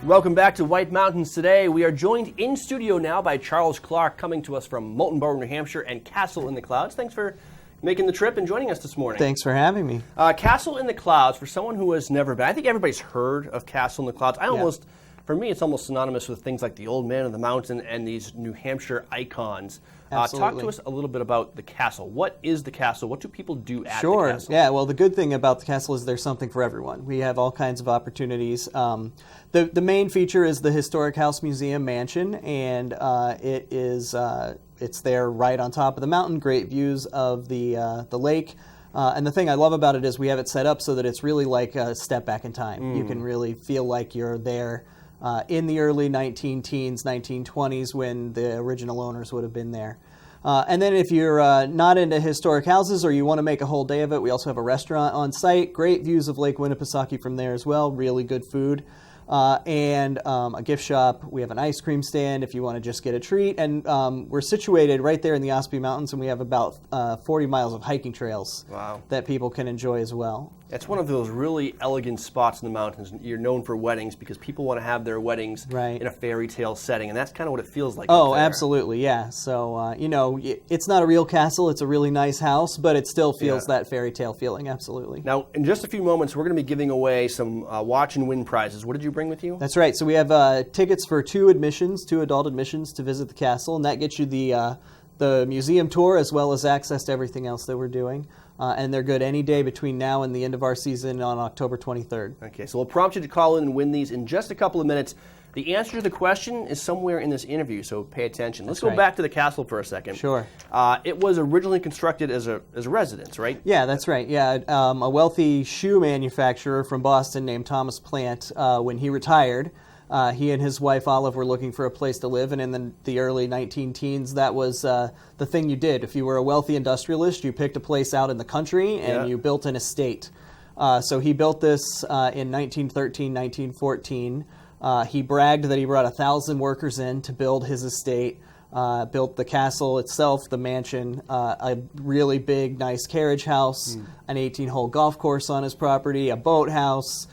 Welcome back to White Mountains Today. We are joined in studio now by Charles Clark, coming to us from Molten Borough, New Hampshire, and Castle in the Clouds. Thanks for making the trip and joining us this morning. Thanks for having me. Castle in the Clouds, for someone who has never been, I think everybody's heard of Castle in the Clouds. For me, it's almost synonymous with things like the Old Man of the Mountain and these New Hampshire icons. Talk to us a little bit about the castle. What is the castle? What do people do at the castle? Sure. Yeah, well, the good thing about the castle is there's something for everyone. We have all kinds of opportunities. The main feature is the Historic House Museum Mansion, and it's there right on top of the mountain, great views of the lake. And the thing I love about it is we have it set up so that it's really like a step back in time. You can really feel like you're there in the early 19-teens, 1920s, when the original owners would have been there. And then if you're not into historic houses or you want to make a whole day of it, we also have a restaurant on site. Great views of Lake Winnipesaukee from there as well. Really good food. And a gift shop. We have an ice cream stand if you want to just get a treat. And we're situated right there in the Ospey Mountains, and we have about 40 miles of hiking trails that people can enjoy as well. It's one of those really elegant spots in the mountains. You're known for weddings because people want to have their weddings in a fairy tale setting, and that's kind of what it feels like. Oh, absolutely, yeah. So, it's not a real castle. It's a really nice house, but it still feels that fairy tale feeling, absolutely. Now, in just a few moments, we're going to be giving away some watch and win prizes. What did you bring with you? That's right. So we have tickets for two adult admissions to visit the castle, and that gets you the museum tour as well as access to everything else that we're doing. And they're good any day between now and the end of our season on October 23rd. Okay, so we'll prompt you to call in and win these in just a couple of minutes. The answer to the question is somewhere in this interview, so pay attention. Let's go back to the castle for a second. Sure. It was originally constructed as a residence, right? Yeah, that's right. Yeah, a wealthy shoe manufacturer from Boston named Thomas Plant, when he retired, he and his wife Olive were looking for a place to live, and in the early 19-teens, that was the thing you did. If you were a wealthy industrialist, you picked a place out in the country and you built an estate. So he built this in 1913, 1914. He bragged that he brought 1,000 workers in to build his estate. Built the castle itself, the mansion, a really big, nice carriage house, an 18-hole golf course on his property, a boathouse.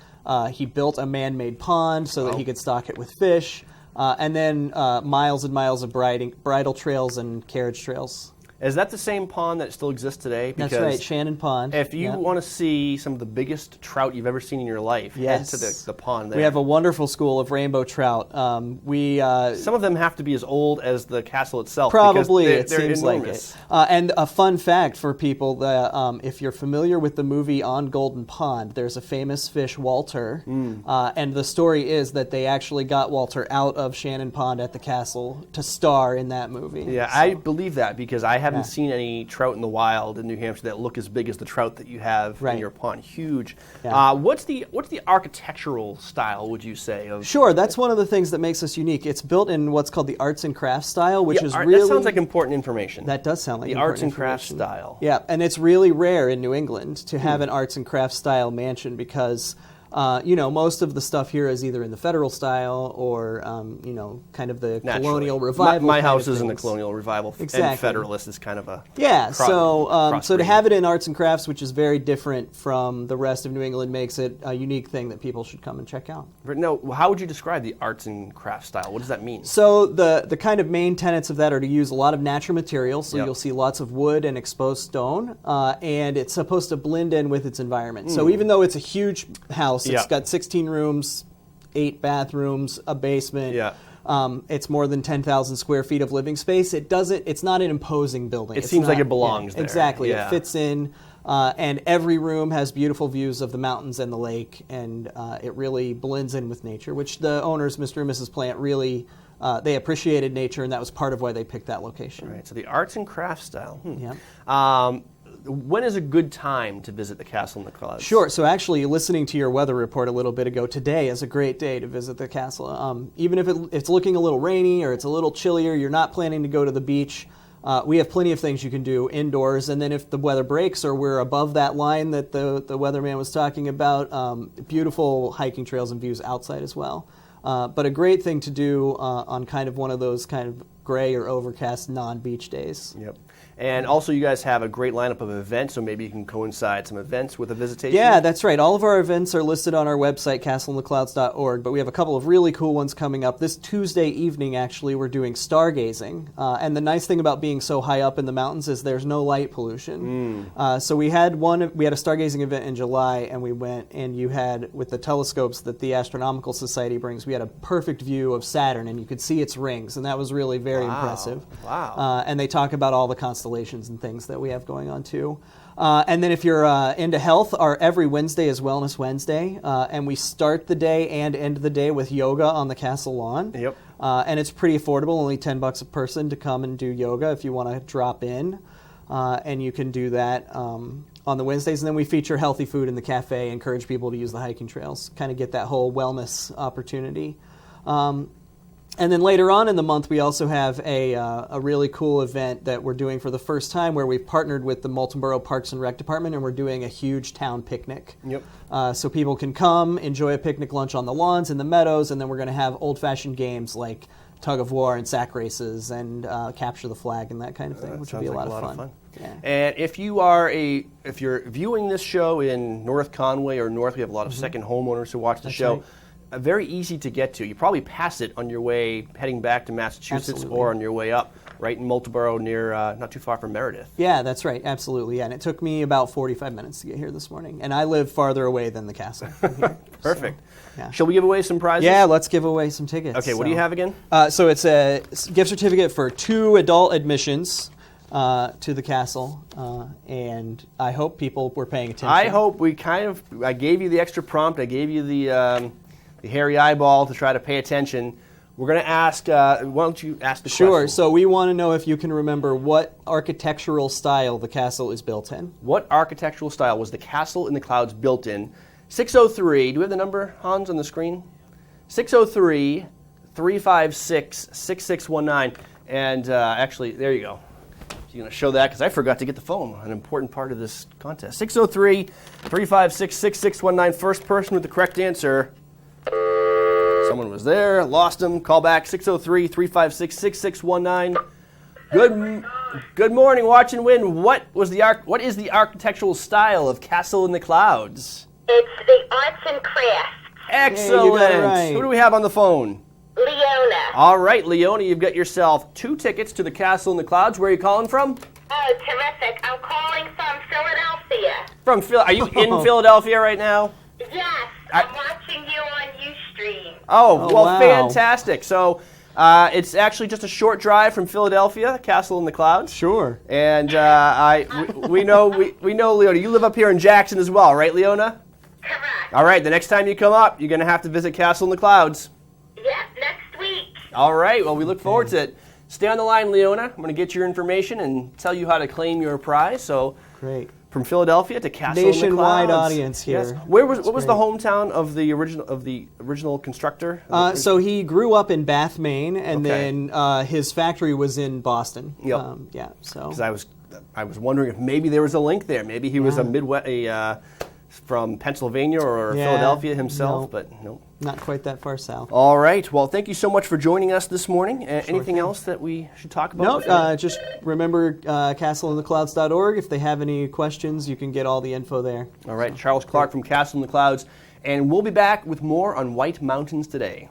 He built a man-made pond so that he could stock it with fish, and then miles and miles of bridle trails and carriage trails. Is that the same pond that still exists today? Because that's right, Shannon Pond. If you want to see some of the biggest trout you've ever seen in your life, head to the pond there. We have a wonderful school of rainbow trout. Some of them have to be as old as the castle itself. Probably, they're it seems enormous. like it. And a fun fact for people, that if you're familiar with the movie On Golden Pond, there's a famous fish, Walter, and the story is that they actually got Walter out of Shannon Pond at the castle to star in that movie. Yeah, so. I believe that because I haven't seen any trout in the wild in New Hampshire that look as big as the trout that you have in your pond. Huge. Yeah. What's the architectural style, would you say? Sure, that's one of the things that makes us unique. It's built in what's called the arts and crafts style, which is really... That sounds like important information. That does sound like the arts and crafts style. Yeah, and it's really rare in New England to have an arts and crafts style mansion because... most of the stuff here is either in the federal style or, kind of the colonial revival. My house is in the colonial revival, and federalist is kind of a so to have it in arts and crafts, which is very different from the rest of New England, makes it a unique thing that people should come and check out. Now, how would you describe the arts and crafts style? What does that mean? So the kind of main tenets of that are to use a lot of natural materials, so you'll see lots of wood and exposed stone, and it's supposed to blend in with its environment. So even though it's a huge house, it's got 16 rooms, 8 bathrooms, a basement. Yeah. It's more than 10,000 square feet of living space. It's not an imposing building. It seems like it belongs there. Exactly. Yeah. It fits in, and every room has beautiful views of the mountains and the lake, and it really blends in with nature, which the owners, Mr. and Mrs. Plant, really... they appreciated nature, and that was part of why they picked that location. Right. So the arts and crafts style. Yeah. When is a good time to visit the Castle in the Clouds? Sure. So actually, listening to your weather report a little bit ago, today is a great day to visit the castle. Even if it's looking a little rainy or it's a little chillier, you're not planning to go to the beach, we have plenty of things you can do indoors. And then if the weather breaks or we're above that line that the weatherman was talking about, beautiful hiking trails and views outside as well. But a great thing to do on kind of one of those kind of gray or overcast non-beach days. Yep. And also, you guys have a great lineup of events, so maybe you can coincide some events with a visitation. Yeah, that's right. All of our events are listed on our website, castleinthe.clouds.org, but we have a couple of really cool ones coming up. This Tuesday evening, actually, we're doing stargazing. And the nice thing about being so high up in the mountains is there's no light pollution. So we had a stargazing event in July, and we went, and you had, with the telescopes that the Astronomical Society brings, we had a perfect view of Saturn, and you could see its rings, and that was really very impressive. Wow. And they talk about all the constellations and things that we have going on too. And then if you're into health, our every Wednesday is Wellness Wednesday, and we start the day and end the day with yoga on the castle lawn. Yep. And it's pretty affordable, only $10 a person to come and do yoga if you want to drop in. And you can do that on the Wednesdays. And then we feature healthy food in the cafe, encourage people to use the hiking trails, kind of get that whole wellness opportunity. And then later on in the month, we also have a really cool event that we're doing for the first time where we've partnered with the Moulton Borough Parks and Rec Department, and we're doing a huge town picnic. Yep. So people can come, enjoy a picnic lunch on the lawns in the meadows, and then we're going to have old-fashioned games like tug of war and sack races and capture the flag and that kind of thing, which will be a lot of fun. Yeah. And if you're viewing this show in North Conway or North, we have a lot of second homeowners who watch the show. Right. Very easy to get to. You probably pass it on your way heading back to Massachusetts. Absolutely. Or on your way up, right in Moulton Borough near, not too far from Meredith. Yeah, that's right. Absolutely. Yeah, and it took me about 45 minutes to get here this morning. And I live farther away than the castle from here. Perfect. So, yeah. Shall we give away some prizes? Yeah, let's give away some tickets. Okay, what do you have again? So it's a gift certificate for 2 adult admissions to the castle, and I hope people were paying attention. I hope I gave you the extra prompt. I gave you the hairy eyeball to try to pay attention. We're going to ask, why don't you ask the question? Sure. So we want to know if you can remember what architectural style the castle is built in. What architectural style was the Castle in the Clouds built in? 603, do we have the number, Hans, on the screen? 603-356-6619. And actually, there you go. You're going to show that because I forgot to get the phone, an important part of this contest. 603-356-6619. First person with the correct answer. Someone was there, lost him. Call back 603-356-6619. Good morning, Watch and Win. What is the architectural style of Castle in the Clouds? It's the arts and crafts. Excellent. you got it right. Who do we have on the phone? Leona. All right, Leona, you've got yourself 2 tickets to the Castle in the Clouds. Where are you calling from? Oh, terrific. I'm calling from Philadelphia. Are you in Philadelphia right now? Yes, I'm watching you on Ustream. Oh, well, wow. fantastic. So it's actually just a short drive from Philadelphia, Castle in the Clouds. Sure. And we know, Leona, you live up here in Jackson as well, right, Leona? Correct. All right, the next time you come up, you're going to have to visit Castle in the Clouds. Yep, next week. All right, well, we look forward to it. Stay on the line, Leona. I'm going to get your information and tell you how to claim your prize. So, Great. from Philadelphia to Castle in the Clouds. Nationwide audience here. Yes. What was the hometown of the original constructor? So he grew up in Bath, Maine, and Okay. then his factory was in Boston. Yep. Yeah. So. Because I was wondering if maybe there was a link there. Maybe he was from Pennsylvania or Yeah, Philadelphia himself, no. but no. Not quite that far south. All right. Well, thank you so much for joining us this morning. Anything else that we should talk about? No, just remember castleinthe.clouds.org. If they have any questions, you can get all the info there. All right. Charles Clark from Castle in the Clouds. And we'll be back with more on White Mountains Today.